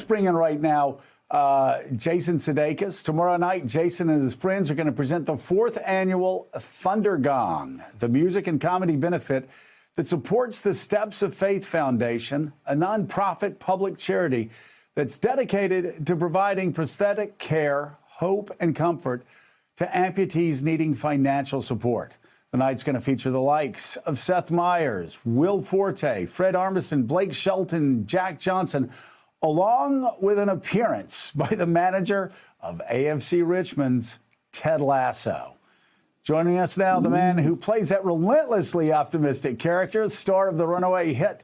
bring in right now Jason Sudeikis. Tomorrow night, Jason and his friends are going to present the 4th annual Thundergong, the music and comedy benefit that supports the Steps of Faith Foundation, a nonprofit public charity that's dedicated to providing prosthetic care, hope, and comfort to amputees needing financial support. The night's going to feature the likes of Seth Meyers, Will Forte, Fred Armisen, Blake Shelton, Jack Johnson, along with an appearance by the manager of AFC Richmond's Ted Lasso. Joining us now, the man who plays that relentlessly optimistic character, star of the runaway hit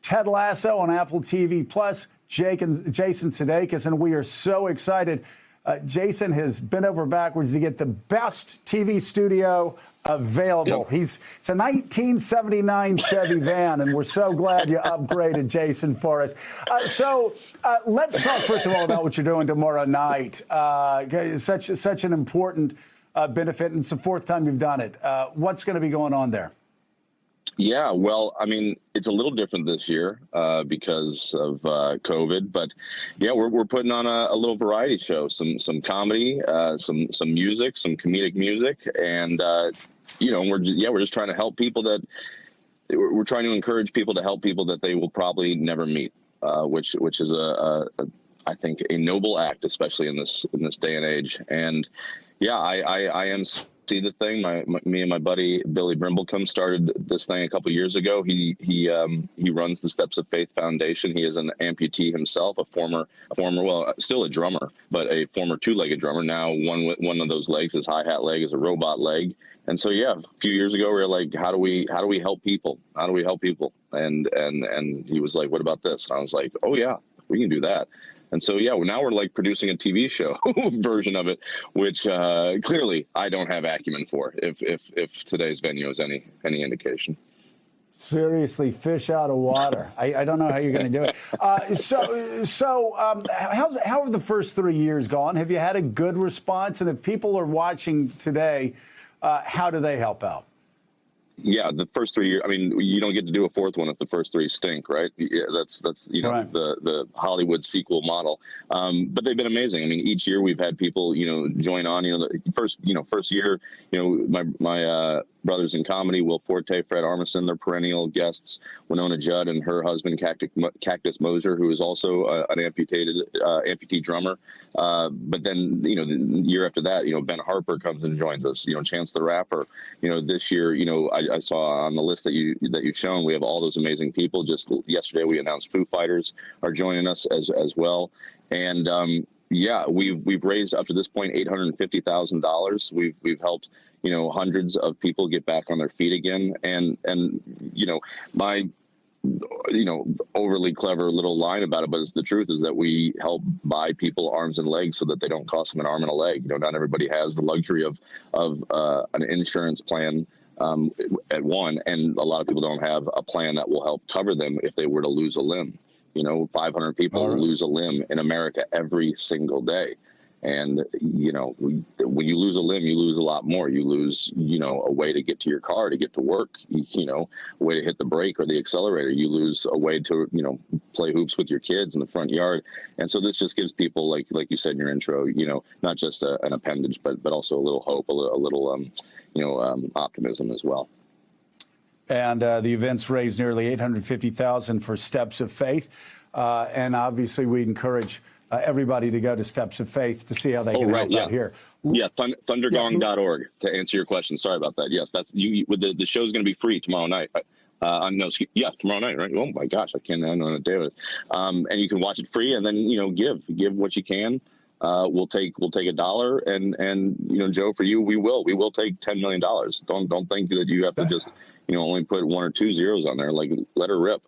Ted Lasso on Apple TV+, Jason Sudeikis, and we are so excited. Jason has bent over backwards to get the best TV studio available. Yep. It's a 1979 Chevy van, and we're so glad you upgraded, Jason, for us. So let's talk first of all about what you're doing tomorrow night. Such an important benefit, and it's the 4th time you've done it. What's going to be going on there? Yeah, well, I mean, it's a little different this year because of COVID, but yeah, we're putting on a little variety show, some comedy, some music, some comedic music, and we're just trying to help people we're trying to encourage people to help people that they will probably never meet, which is I think a noble act, especially in this day and age. And yeah, I am. See the thing. Me and my buddy Billy Brimblecombe started this thing a couple of years ago. He runs the Steps of Faith Foundation. He is an amputee himself, a former, well, still a drummer, but a former 2-legged drummer. Now one of those legs, his hi-hat leg, is a robot leg. And so yeah, a few years ago we were like, how do we help people? How do we help people? And he was like, what about this? And I was like, oh yeah, we can do that. And so, yeah, now we're like producing a TV show version of it, which clearly I don't have acumen for, if today's venue is any indication. Seriously, fish out of water. I don't know how you're going to do it. How have the first 3 years gone? Have you had a good response? And if people are watching today, how do they help out? Yeah, the first 3 years. I mean, you don't get to do a 4th one if the first 3 stink, right? Yeah, that's right. the Hollywood sequel model. But they've been amazing. I mean, each year we've had people join on. The first year, my brothers in comedy, Will Forte, Fred Armisen, they're perennial guests. Winona Judd and her husband Cactus Moser, who is also an amputee drummer. But then the year after that, Ben Harper comes and joins us. Chance the Rapper. This year, I saw on the list that you've shown, we have all those amazing people. Just yesterday, we announced Foo Fighters are joining us as well, and yeah, we've raised up to this point $850,000. We've helped hundreds of people get back on their feet again, and my overly clever little line about it, but it's the truth, is that we help buy people arms and legs so that they don't cost them an arm and a leg. Not everybody has the luxury of an insurance plan at one, and a lot of people don't have a plan that will help cover them if they were to lose a limb. 500 people lose a limb in America every single day. And, when you lose a limb, you lose a lot more. You lose, a way to get to your car, to get to work, a way to hit the brake or the accelerator. You lose a way to, play hoops with your kids in the front yard. And so this just gives people, like you said in your intro, not just an appendage, but also a little hope, a little optimism as well. And the event's raised nearly $850,000 for Steps of Faith. And obviously we'd encourage everybody to go to Steps of Faith to see how they can help out here. Yeah, thundergong.org to answer your question. Sorry about that. Yes, that's you. The show's going to be free tomorrow night. Tomorrow night, right? Oh my gosh, I can't. I know what day it is. And you can watch it free, and then give what you can. We'll take $1, and Joe, for you, we will take $10 million. Don't think that you have to just only put 1 or 2 zeros on there. Like, let her rip.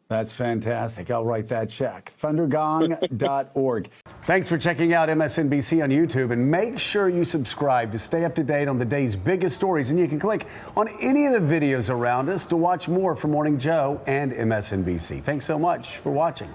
That's fantastic. I'll write that check. Thundergong.org. Thanks for checking out MSNBC on YouTube, and make sure you subscribe to stay up to date on the day's biggest stories. And you can click on any of the videos around us to watch more from Morning Joe and MSNBC. Thanks so much for watching.